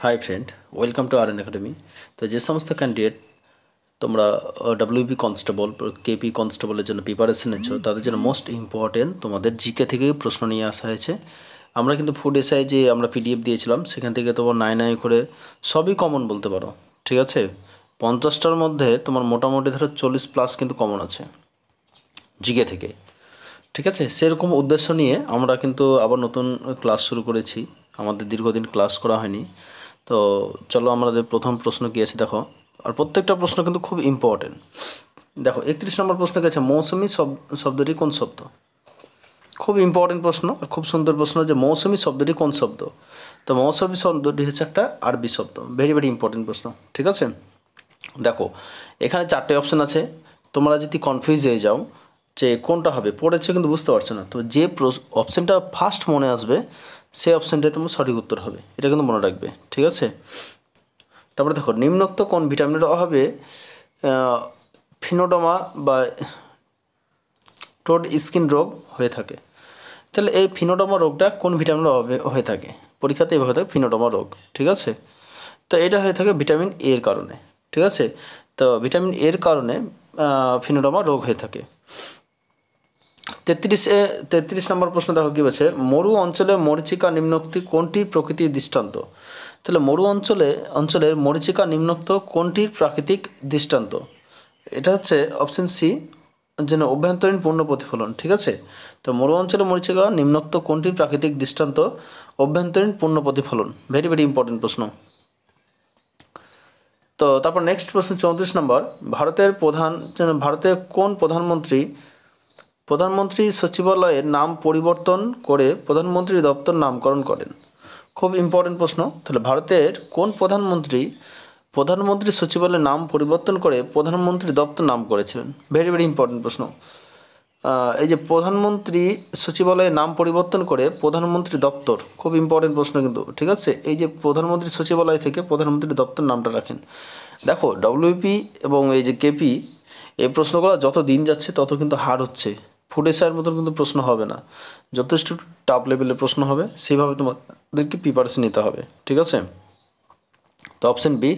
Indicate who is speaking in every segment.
Speaker 1: Hi friend, welcome to R academy. তো যে সমস্ত ক্যান্ডিডেট তোমরা ডাব্লিউবি কনস্টেবল, কেপি কনস্টেবলের জন্য প্রিপারেশন নিচ্ছ, তাদের জন্য মোস্ট ইম্পর্টেন্ট তোমাদের জিকে থেকে প্রশ্ন নিয়ে আসা হয়েছে। আমরা কিন্তু ফুড এসআই যে আমরা পিডিএফ দিয়েছিলাম, সেখান থেকে তোমার নাই করে সবই কমন বলতে পারো। ঠিক আছে, 50টার মধ্যে তোমার মোটামুটি ধরো 40+ কিন্তু কমন আছে জিকে থেকে। ঠিক আছে, সেরকম উদ্দেশ্য নিয়ে আমরা কিন্তু আবার নতুন ক্লাস শুরু করেছি। আমাদের দীর্ঘদিন ক্লাস করা হয়নি। তো চলো আমাদের প্রথম প্রশ্ন কী আছে দেখো, আর প্রত্যেকটা প্রশ্ন কিন্তু খুব ইম্পর্টেন্ট। দেখো 31 নম্বর প্রশ্ন কী আছে, মৌসুমি শব্দটি কোন শব্দ? খুব ইম্পর্টেন্ট প্রশ্ন আর খুব সুন্দর প্রশ্ন, যে মৌসুমি শব্দটি কোন শব্দ? তো মৌসুমি শব্দটি হচ্ছে একটা আরবি শব্দ। ভেরি ভেরি ইম্পর্টেন্ট প্রশ্ন। ঠিক আছে, দেখো এখানে 4টে অপশান আছে। তোমরা যদি কনফিউজ হয়ে যাও যে কোনটা হবে, পড়েছে কিন্তু বুঝতে পারছো না, তো যে অপশানটা ফার্স্ট মনে আসবে সেই অপশানটাই তোমার সঠিক উত্তর হবে, এটা কিন্তু মনে রাখবে। ঠিক আছে, তারপরে দেখো নিম্নোক্ত কোন ভিটামিনের অভাবে ফিনোডোমা বা টোড স্কিন রোগ হয়ে থাকে? তাহলে এই ফিনোডোমা রোগটা কোন ভিটামিনের অভাবে হয়ে থাকে? পরীক্ষাতে এভাবে থাকে ফিনোডোমা রোগ। ঠিক আছে, তো এটা হয়ে থাকে ভিটামিন এর কারণে। ঠিক আছে, তো ভিটামিন এর কারণে ফিনোডোমা রোগ হয়ে থাকে। 33 নম্বর প্রশ্ন দেখো কী বলছে, মরু অঞ্চলে মরীচিকা নিম্নোক্ত কোনটির প্রকৃতির দৃষ্টান্ত? তাহলে মরু অঞ্চলের মরীচিকা নিম্নোক্ত কোনটির প্রাকৃতিক দৃষ্টান্ত? এটা হচ্ছে অপশন সি, যেন অভ্যন্তরীণ পূর্ণ প্রতিফলন। ঠিক আছে, তো মরু অঞ্চলে মরীচিকা নিম্নোক্ত কোনটির প্রাকৃতিক দৃষ্টান্ত? অভ্যন্তরীণ পূর্ণ প্রতিফলন। ভেরি ভেরি ইম্পর্টেন্ট প্রশ্ন। তো তারপর নেক্সট প্রশ্ন 34 নম্বর, ভারতের কোন প্রধানমন্ত্রী সচিবালয়ের নাম পরিবর্তন করে প্রধানমন্ত্রী দপ্তর নামকরণ করেন? খুব ইম্পর্টেন্ট প্রশ্ন। তাহলে ভারতের কোন প্রধানমন্ত্রী সচিবালয়ের নাম পরিবর্তন করে প্রধানমন্ত্রী দপ্তর নাম করেছিলেন? ভেরি ভেরি ইম্পর্টেন্ট প্রশ্ন। এই যে প্রধানমন্ত্রী সচিবালয়ের নাম পরিবর্তন করে প্রধানমন্ত্রী দপ্তর, খুব ইম্পর্টেন্ট প্রশ্ন কিন্তু। ঠিক আছে, এই যে প্রধানমন্ত্রী সচিবালয় থেকে প্রধানমন্ত্রী দপ্তর নামটা রাখেন। দেখো ডব্লিউপি এবং এই যে কেপি, এই প্রশ্নগুলো যত দিন যাচ্ছে তত কিন্তু হার্ড হচ্ছে। ফুড এসআইয়ের মতন কিন্তু প্রশ্ন হবে না, যথেষ্ট টাফ লেভেলের প্রশ্ন হবে, সেইভাবে তোমাদেরকে প্রিপারেশন নিতে হবে। ঠিক আছে, তো option B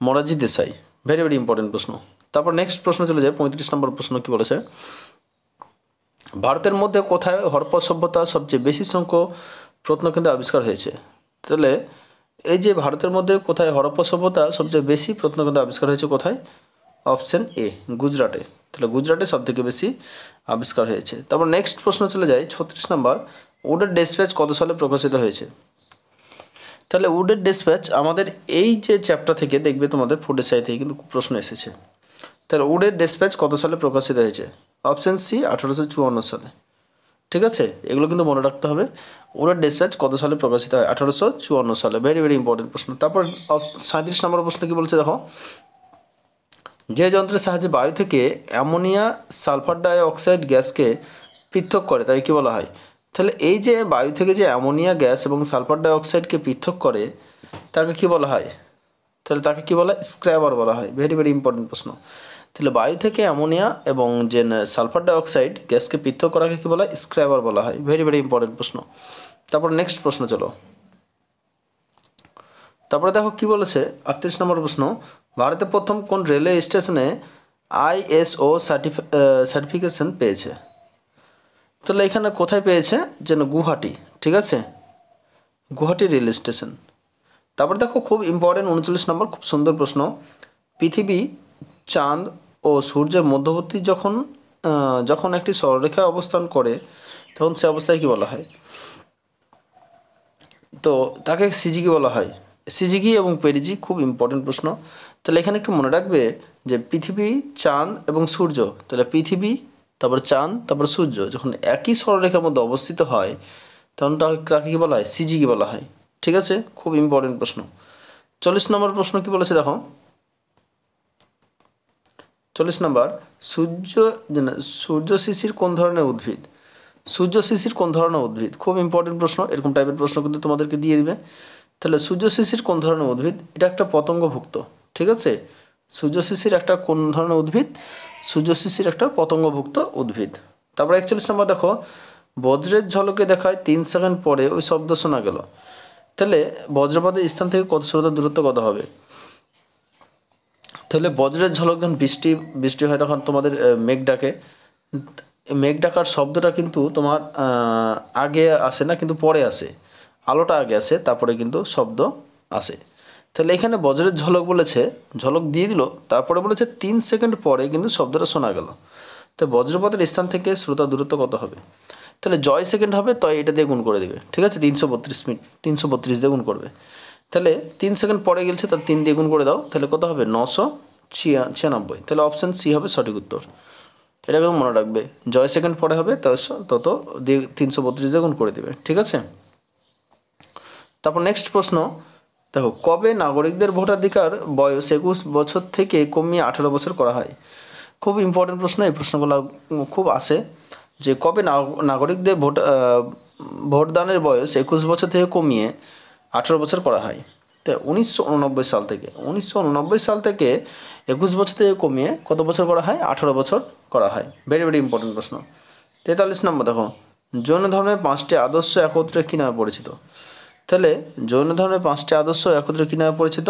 Speaker 1: Morarji Desai. Very very important প্রশ্ন। তারপর নেক্সট প্রশ্ন চলে যায় 35 নম্বর প্রশ্ন কী বলেছে, ভারতের মধ্যে কোথায় হরপ্পা সভ্যতা সবচেয়ে বেশি সংখ্যক প্রত্নকেন্দ্র আবিষ্কার হয়েছে? তাহলে এই যে ভারতের মধ্যে কোথায় হরপ্পা সভ্যতা সবচেয়ে বেশি প্রত্নকেন্দ্র আবিষ্কার হয়েছে কোথায়? অপশন এ, গুজরাটে। তাহলে গুজরাটে সবথেকে বেশি আবিষ্কার হয়েছে। তারপর নেক্সট প্রশ্ন চলে যায় 36 নম্বর, উডের ডেসপ্যাচ কত সালে প্রকাশিত হয়েছে? তাহলে উডের ডেসপ্যাচ আমাদের এই যে চ্যাপ্টার থেকে দেখবে, তোমাদের ফুড এসআই থেকে কিন্তু প্রশ্ন এসেছে। তাহলে উডের ডেসপ্যাচ কত সালে প্রকাশিত হয়েছে? অপশন সি, 1854 সালে। ঠিক আছে, এগুলো কিন্তু মনে রাখতে হবে। উডের ডেসপ্যাচ কত সালে প্রকাশিত হয়? 1854 সালে। ভেরি ভেরি ইম্পর্টেন্ট প্রশ্ন। তারপর 37 নম্বর প্রশ্ন কী বলছে দেখো, যে যন্ত্রের সাহায্যে বায়ু থেকে অ্যামোনিয়া সালফার ডাই অক্সাইড গ্যাসকে পৃথক করে তাই কী বলা হয়? তাহলে এই যে বায়ু থেকে যে অ্যামোনিয়া গ্যাস এবং সালফার ডাই অক্সাইডকে পৃথক করে তাকে কী বলা হয়? তাহলে তাকে কী বলা হয়? স্ক্র্যাবার বলা হয়। ভেরি ভেরি ইম্পর্টেন্ট প্রশ্ন। তাহলে বায়ু থেকে অ্যামোনিয়া এবং যে সালফার ডাই অক্সাইড গ্যাসকে পৃথক করাকে কী বলা হয়? স্ক্র্যাবার বলা হয়। ভেরি ভেরি ইম্পর্টেন্ট প্রশ্ন। তারপর নেক্সট প্রশ্ন চলো। তারপরে দেখো কি বলেছে 38 নম্বর প্রশ্ন, ভারতের প্রথম কোন রেলওয়ে স্টেশনে আইএসও সার্টিফিকেশন পেয়েছে? তাহলে এখানে কোথায় পেয়েছে? যেন গুয়াহাটি। ঠিক আছে, গুয়াহাটি রেল স্টেশন। তারপরে দেখো খুব ইম্পর্টেন্ট 39 নম্বর, খুব সুন্দর প্রশ্ন, পৃথিবী, চাঁদ ও সূর্যের মধ্যবর্তী যখন একটি সরলরেখায় অবস্থান করে তখন সে অবস্থায় কী বলা হয়? তো তাকে সিজিকি বলা হয়। সিজিকি এবং পেরিজি, খুব ইম্পর্টেন্ট প্রশ্ন। তাহলে এখানে একটু মনে রাখবে যে পৃথিবী, চাঁদ এবং সূর্য, তাহলে পৃথিবী, তারপর চাঁদ, তারপর সূর্য যখন একই সরলরেখার মধ্যে অবস্থিত হয় তখন তাকে কী বলা হয়? সিজিকি বলা হয়। ঠিক আছে, খুব ইম্পর্টেন্ট প্রশ্ন। 40 নম্বর প্রশ্ন কী বলেছে দেখো, 40 নম্বর, সূর্য শিশির কোন ধরনের উদ্ভিদ? সূর্য শিশির কোন ধরনের উদ্ভিদ? খুব ইম্পর্টেন্ট প্রশ্ন। এরকম টাইপের প্রশ্ন কিন্তু তোমাদেরকে দিয়ে দিবে। তাহলে সূর্য শিশির কোন ধরনের উদ্ভিদ? এটা একটা পতঙ্গভুক্ত। ঠিক আছে, সূর্য শিশির একটা কোন ধরনের উদ্ভিদ? সূর্য শিশির একটা পতঙ্গভুক্ত উদ্ভিদ। তারপর 41 নম্বর দেখো, বজ্রের ঝলকে দেখায় 3 সেকেন্ড পরে ওই শব্দ শোনা গেল। তাহলে বজ্রপাতের স্থান থেকে কত শ্রোতার দূরত্ব কত হবে? তাহলে বজ্রের ঝলক যখন বৃষ্টি হয় তখন তোমাদের মেঘ ডাকে। মেঘ ডাকার শব্দটা কিন্তু তোমার আগে আসে না, কিন্তু পরে আসে। আলোটা আগে আসে, তারপরে কিন্তু শব্দ আসে। তাহলে এখানে বজ্রের ঝলক বলেছে, ঝলক দিয়ে দিল, তারপরে বলেছে 3 সেকেন্ড পরে কিন্তু শব্দটা শোনা গেল। তো বজ্রপাতের স্থান থেকে শ্রোতার দূরত্ব কত হবে? তাহলে জয় সেকেন্ড হবে, তো এটা দিয়ে গুণ করে দেবে, ঠিক আছে? 332 মিনিট, 332 দিয়ে গুণ করবে। তাহলে 3 সেকেন্ড পরে গেছে, তার 3 দিয়ে গুণ করে দাও, তাহলে কত হবে? 996। তাহলে অপশান সি হবে সঠিক উত্তর। এটা কিন্তু মনে রাখবে, জয় সেকেন্ড পরে হবে তত দিয়ে 332 দিয়ে গুণ করে দেবে, ঠিক আছে? তারপর নেক্সট প্রশ্ন দেখো, কবে নাগরিকদের ভোটাধিকার বয়স 21 বছর থেকে কমিয়ে 18 বছর করা হয়? খুব ইম্পর্টেন্ট প্রশ্ন, এই প্রশ্নগুলো খুব আসে যে কবে নাগরিকদের ভোটদানের বয়স 21 বছর থেকে কমিয়ে 18 বছর করা হয়। তো 1989 সাল থেকে 21 বছর থেকে কমিয়ে কত বছর করা হয়? 18 বছর করা হয়। ভেরি ভেরি ইম্পর্টেন্ট প্রশ্ন। 43 নম্বর দেখো, জৈন ধর্মের 5টি আদর্শ একত্রে কী নামে পরিচিত? তাহলে জৈন ধর্মের 5টি আদর্শ একত্রে কী নামে পরিচিত?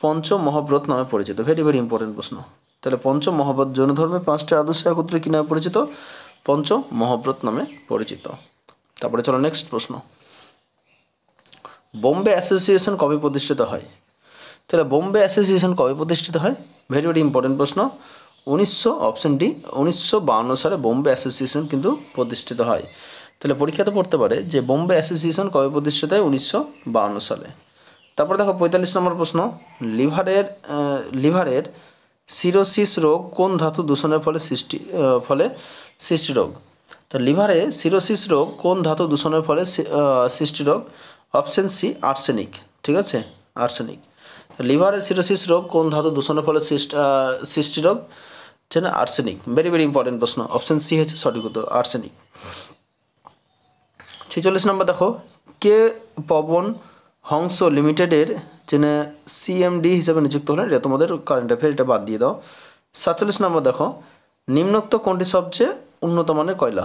Speaker 1: পঞ্চ মহাব্রত নামে পরিচিত। ভেরি ভেরি ইম্পর্টেন্ট প্রশ্ন। তাহলে পঞ্চ মহাব্রত, জৈন ধর্মের 5টি আদর্শ একত্রে কী নামে পরিচিত? পঞ্চ মহাব্রত নামে পরিচিত। তারপরে চলো নেক্সট প্রশ্ন, বোম্বে অ্যাসোসিয়েশন কবে প্রতিষ্ঠিত হয়? তাহলে বোম্বে অ্যাসোসিয়েশন কবে প্রতিষ্ঠিত হয়? ভেরি ভেরি ইম্পর্টেন্ট প্রশ্ন। অপশন ডি 1952 সালে বোম্বে অ্যাসোসিয়েশন কিন্তু প্রতিষ্ঠিত হয়। তাহলে পরীক্ষাতে পড়তে পারে যে বোম্বে অ্যাসোসিয়েশন কবে প্রতিষ্ঠিত হয়? 1952 সালে। তারপরে দেখো 45 নম্বর প্রশ্ন, লিভারের সিরোসিস রোগ কোন ধাতু দূষণের ফলে সৃষ্টি রোগ? তো লিভারে সিরোসিস রোগ কোন ধাতু দূষণের ফলে সৃষ্টি রোগ? অপশন সি আর্সেনিক, ঠিক আছে? আর্সেনিক। লিভারে সিরোসিস রোগ কোন ধাতু দূষণের ফলে সৃষ্টি রোগ? যেন আর্সেনিক। ভেরি ভেরি ইম্পর্টেন্ট প্রশ্ন, অপশন সি হচ্ছে সঠিক উত্তর, আর্সেনিক। 46 নম্বর দেখো, কে পবন হংস লিমিটেডের যিনি সিএমডি হিসেবে নিযুক্ত হলেন? এটা তোমাদের কারেন্ট অ্যাফেয়ার, এটা বাদ দিয়ে দাও। 47 নম্বর দেখো, নিম্নোক্ত কোনটি সবচেয়ে উন্নত মানের কয়লা?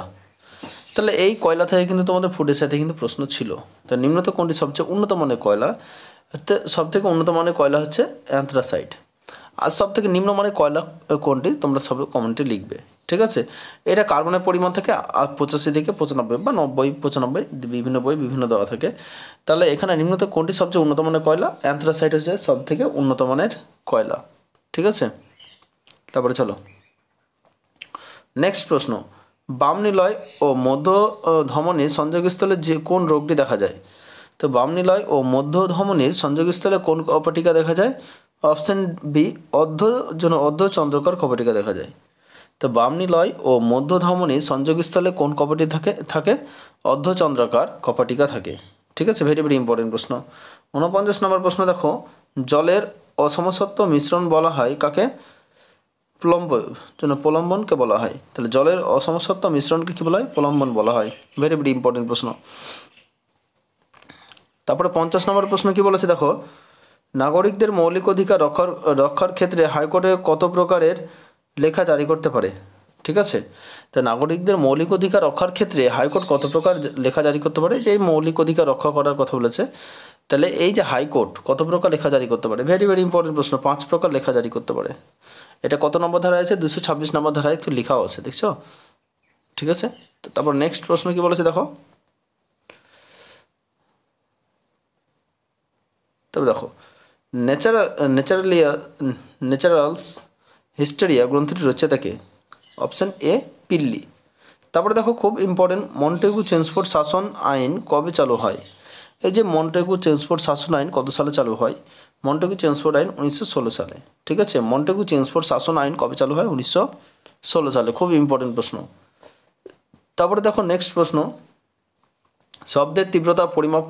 Speaker 1: তাহলে এই কয়লা থেকে কিন্তু তোমাদের ফুড এসআইতে কিন্তু প্রশ্ন ছিল। তো নিম্নোক্ত কোনটি সবচেয়ে উন্নত মানের কয়লা? সব থেকে উন্নত মানের কয়লা হচ্ছে অ্যান্থ্রাসাইট। আর সব থেকে নিম্নমানের কয়লা কোনটি? তোমরা সব কমেন্টে লিখবে, ঠিক আছে? এটা কার্বনের পরিমাণ থেকে 85 থেকে 95 বা 90 95, বিভিন্ন বই বিভিন্ন দেওয়া থাকে। তাহলে এখানে নিম্নত কোনটি সবচেয়ে উন্নত মানের কয়লা? অ্যান্থ্রাসাইট হচ্ছে সব থেকে উন্নত মানের কয়লা, ঠিক আছে? তারপরে চলো নেক্সট প্রশ্ন, বামনিলয় ও মধ্য ধমনীর সংযোগস্থলে যে কোন রোগটি দেখা যায়? তো বামনিলয় ও মধ্য ধমনীর সংযোগস্থলে কোন কপটিকা দেখা যায়? অপশন বি অর্ধচন্দ্রাকার কপটিকা দেখা যায়। তো বামনিলয় ও মধ্য ধমনীর সংযোগস্থলে কোন কপটি থাকে? অর্ধচন্দ্রাকার কপটিকা থাকে, ঠিক আছে? ভেরি ভেরি ইম্পর্টেন্ট প্রশ্ন। 49 নম্বর প্রশ্ন দেখো, জলের অসমসত্ব মিশ্রণ বলা হয় কাকে? প্রলম্বনকে বলা হয়। তাহলে জলের অসমসত্ব মিশ্রণকে কী বলা হয়? প্রলম্বন বলা হয়। ভেরি ভেরি ইম্পর্টেন্ট প্রশ্ন। তারপরে 50 নম্বর প্রশ্ন কি বলেছে দেখো, নাগরিকদের মৌলিক অধিকার রক্ষার ক্ষেত্রে হাইকোর্টে কত প্রকারের লেখা জারি করতে পারে? ঠিক আছে, তা নাগরিকদের মৌলিক অধিকার রক্ষার ক্ষেত্রে হাইকোর্ট কত প্রকার লেখা জারি করতে পারে? যে এই মৌলিক অধিকার রক্ষা করার কথা বলেছে, তাহলে এই যে হাইকোর্ট কত প্রকার লেখা জারি করতে পারে? ভেরি ভেরি ইম্পর্টেন্ট প্রশ্ন, 5 প্রকার লেখা জারি করতে পারে। এটা কত নম্বর ধারায় আছে? 226 নম্বর ধারায় তো লেখাও আছে, দেখছো? ঠিক আছে, তারপর নেক্সট প্রশ্ন কি বলেছে দেখো, তবে দেখো, ন্যাচারালস হিস্টেরিয়া গ্রন্থটি রচয়িতা কে? Option A পিল্লি। তারপরে দেখো খুব ইম্পর্টেন্ট, মন্টেগু চেমসফোর্ড শাসন আইন কবে চালু হয়? এই যে মন্টেগু চেমসফোর্ড শাসন আইন কত সালে চালু হয়? মন্টেগু চেমসফোর্ড আইন 1916 সালে। ঠিক আছে, মন্টেগু চেমসফোর্ড শাসন আইন কবে চালু হয়? 1916 সালে। খুব ইম্পর্টেন্ট প্রশ্ন। তারপরে দেখো নেক্সট প্রশ্ন, শব্দের তীব্রতা পরিমাপ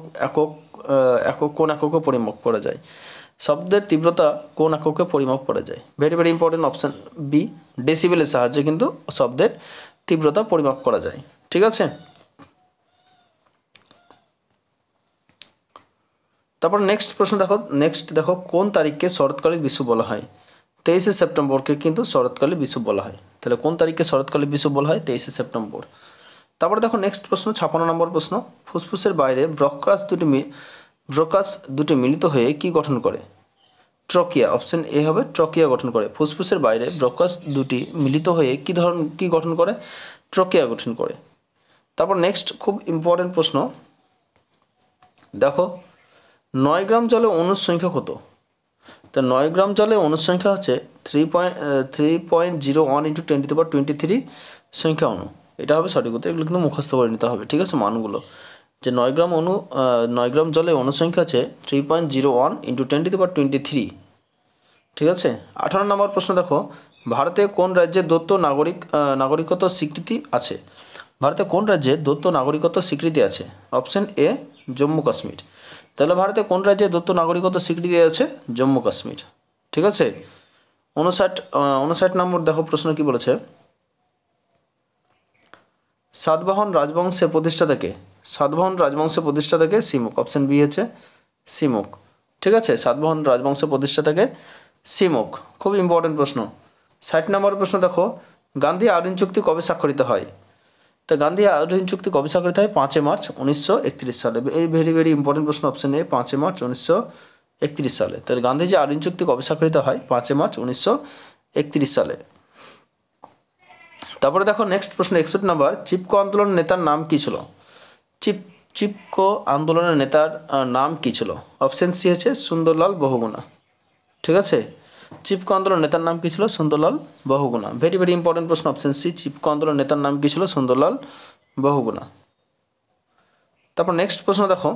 Speaker 1: কোন এককে পরিমাপ করা যায়? শব্দের তীব্রতা কোন এককে পরিমাপ করা যায়? Very very important, option B ডেসিবেলের সাহায্যে কিন্তু শব্দের তীব্রতা পরিমাপ করা যায়। ঠিক আছে, তারপর নেক্সট প্রশ্ন দেখো কোন তারিখকে শরৎকালীন বিষুব বলা হয়? 23শে সেপ্টেম্বরকে কিন্তু শরৎকালীন বিষুব বলা হয়। তাহলে কোন তারিখকে শরৎকালীন বিষুব বলা হয়? 23শে সেপ্টেম্বর। তারপরে দেখো নেক্সট প্রশ্ন 56 নম্বর প্রশ্ন, ফুসফুসের বাইরে ব্রক্কাস দুটি ব্রোকাস দুটি মিলিত হয়ে কি গঠন করে? ট্রকিয়া। অপশন এ হবে ট্রকিয়া গঠন করে। ফুসফুসের বাইরে ব্রোকাস দুটি মিলিত হয়ে কি গঠন করে? ট্রকিয়া গঠন করে। তারপর নেক্সট খুব ইম্পর্টেন্ট প্রশ্ন দেখো, 9 গ্রাম জলে অণুর সংখ্যা কত? তো 9 গ্রাম জলে অণুর সংখ্যা হচ্ছে 3.01 ইন্টু 10⁻23 সংখ্যা অণু। এটা হবে সঠিক উত্তর। এগুলো কিন্তু মুখস্থ করে নিতে হবে, ঠিক আছে, মানগুলো। যে 9 গ্রাম 9 গ্রাম জলে অণুর সংখ্যা আছে 3.01 ইন্টু 10⁻23, ঠিক আছে। 18 নম্বর প্রশ্ন দেখো, ভারতে কোন রাজ্যে দ্বৈত নাগরিকত্ব স্বীকৃতি আছে? ভারতে কোন রাজ্যে দ্বৈত নাগরিকত্ব স্বীকৃতি আছে? Option A Jammu Kashmir. তাহলে ভারতে কোন রাজ্যে দ্বৈত নাগরিকত্ব স্বীকৃতি আছে? জম্মু কাশ্মীর, ঠিক আছে। 59 নম্বর দেখো প্রশ্ন কি বলেছে, সাতবাহন রাজবংশের প্রতিষ্ঠাতা কে? সাতবাহন রাজবংশের প্রতিষ্ঠাতা কে? সিমুক। অপশন বি হচ্ছে সিমুক, ঠিক আছে। সাতবাহন রাজবংশের প্রতিষ্ঠাতা কে? সিমুক। খুব ইম্পর্টেন্ট প্রশ্ন। 60 নম্বর প্রশ্ন দেখো, গান্ধী আউরিন চুক্তি কবে স্বাক্ষরিত হয়? তো গান্ধী আউরিন চুক্তি কবে স্বাক্ষরিত হয়? 5 মার্চ 1931 সালে। এই ভেরি ইম্পর্টেন্ট প্রশ্ন। অপশন এ 5 মার্চ 1931 সালে। তাহলে গান্ধীজি আউরিন চুক্তি কবে স্বাক্ষরিত হয়? 5 মার্চ 1931 সালে। তারপরে দেখো নেক্সট প্রশ্ন 61 নম্বর, চিপকো আন্দোলনের নেতার নাম কি ছিল? চিপকো আন্দোলনের নেতার নাম কি ছিল? অপশন সি হচ্ছে সুন্দরলাল বহুগুণা, ঠিক আছে। চিপকো আন্দোলনের নেতার নাম কি ছিল? সুন্দরলাল বহুগুণা। ভেরি ইম্পর্টেন্ট প্রশ্ন। অপশন সি, চিপকো আন্দোলনের নেতার নাম কি ছিল? সুন্দরলাল বহুগুণা। তারপর নেক্সট প্রশ্ন দেখো,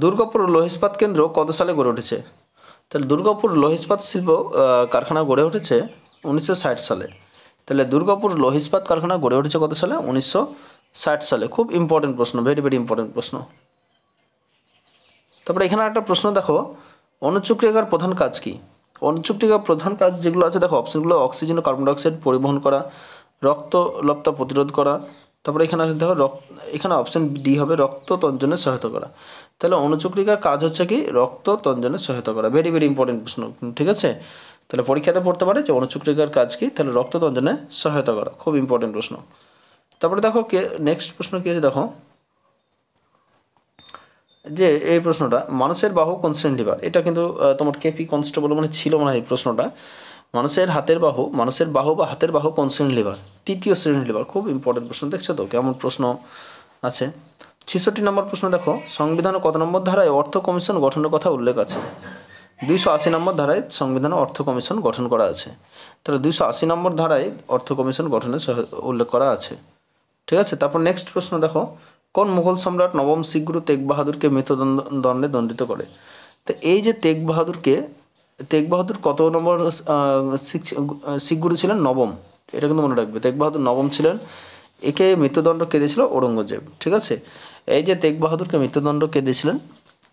Speaker 1: দুর্গাপুর লৌহ ইস্পাত কেন্দ্র কত সালে গড়ে উঠেছে? তাহলে দুর্গাপুর লৌহ ইস্পাত শিল্প কারখানা গড়ে উঠেছে 1960 সালে। তাহলে দুর্গাপুর লৌহ ইস্পাত কারখানা গড়ে উঠেছে কত সালে? 1960 সালে। খুব ইম্পর্টেন্ট প্রশ্ন, ভেরি ইম্পর্টেন্ট প্রশ্ন। তারপরে এখানে একটা প্রশ্ন দেখো, অণুচক্রিকার প্রধান কাজ কি? অণুচক্রিকার প্রধান কাজ যেগুলো আছে দেখো, অপশনগুলো অক্সিজেন ও কার্বন ডাইঅক্সাইড পরিবহন করা, রক্তলপ্তা প্রতিরোধ করা, তারপরে এখানে দেখো এখানে অপশন ডি হবে রক্ত তঞ্জনে সহায়তা করা। তাহলে অণুচক্রিকার কাজ হচ্ছে কি? রক্ত তঞ্জনে সহায়তা করা। ভেরি ইম্পর্টেন্ট প্রশ্ন, ঠিক আছে। তাহলে পরীক্ষাতে পড়তে পারে যে অণুচক্রিকার কাজ কি? তাহলে রক্ত তঞ্জনে সহায়তা করা। খুব ইম্পর্টেন্ট প্রশ্ন। তারপরে দেখো নেক্সট প্রশ্ন কি আছে দেখো, যে এই প্রশ্নটা, মানুষের বাহু কোন শ্রেণীর লিভার? এটা কিন্তু তোমার কেপি কনস্টেবল ছিল মনে হয় এই প্রশ্নটা। মানুষের বাহু বা হাতের বাহু কোন শ্রেণীর লিভার? তৃতীয় শ্রেণীর লিভার। খুব ইম্পর্টেন্ট প্রশ্ন। দেখছো তো কেমন প্রশ্ন আছে। 66 নম্বর প্রশ্ন দেখো, সংবিধানের কত নম্বর ধারায় অর্থ কমিশন গঠনের কথা উল্লেখ আছে? 280 নম্বর ধারায় সংবিধানে অর্থ কমিশন গঠন করা আছে। তাহলে 280 নম্বর ধারায় অর্থ কমিশন গঠনের উল্লেখ করা আছে, ঠিক আছে। তারপর নেক্সট প্রশ্ন দেখো, কোন মুঘল সম্রাট নবম শিখ গুরু তেগ বাহাদুরকে মৃত্যুদণ্ডে দণ্ডিত করে? তো এই যে তেগ বাহাদুর কত নম্বর শিখ গুরু ছিলেন? নবম। এটা কিন্তু মনে রাখবে, তেগ বাহাদুর নবম ছিলেন। একে মৃত্যুদণ্ড কে দিয়েছিল? ঔরঙ্গজেব, ঠিক আছে। এই যে তেগ বাহাদুরকে মৃত্যুদণ্ড কে দিয়েছিলেন?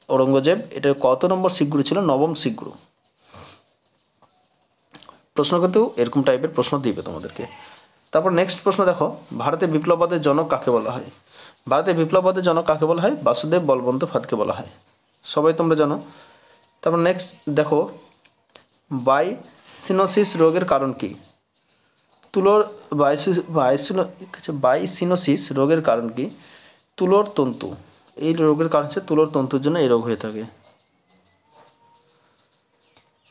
Speaker 1: ঔরঙ্গজেব। এটা কত নম্বর শিখ গুরু ছিল? নবম শিখ গুরু। প্রশ্ন কিন্তু এরকম টাইপের প্রশ্ন দিবে তোমাদেরকে। তারপর নেক্সট প্রশ্ন দেখো, ভারতে বিপ্লববাদের জনক কাকে বলা হয়? ভারতে বিপ্লববাদের জনক কাকে বলা হয়? বাসুদেব বলবন্ত ফাদকে বলা হয়, সবাই তোমরা জানো। তারপর নেক্সট দেখো, বাইসিনোসিস রোগের কারণ কি? বাইসিনোসিস রোগের কারণ কি? তুলোর তন্তু। এই রোগের কারণ হচ্ছে তুলোর তন্তুর জন্য এই রোগ হয়ে থাকে।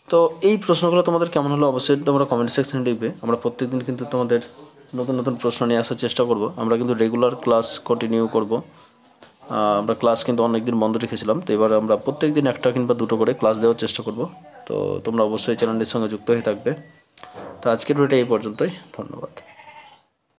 Speaker 1: তো এই প্রশ্নগুলো তোমাদের কেমন হলো অবশ্যই তোমরা কমেন্ট সেকশনে লিখবে। আমরা প্রত্যেকদিন কিন্তু তোমাদের নতুন প্রশ্ন নিয়ে আসার চেষ্টা করব। আমরা কিন্তু রেগুলার ক্লাস কন্টিনিউ করব। আমরা ক্লাস কিন্তু অনেক দিন বন্ধ রেখেছিলাম, তো এবার আমরা প্রত্যেক দিন একটা কিংবা দুটো করে ক্লাস দেওয়ার চেষ্টা করব। তো তোমরা অবশ্যই চ্যানেলটির সঙ্গে যুক্ত হয়ে থাকবে। তো আজকের ভিডিওটা এই পর্যন্তই। ধন্যবাদ।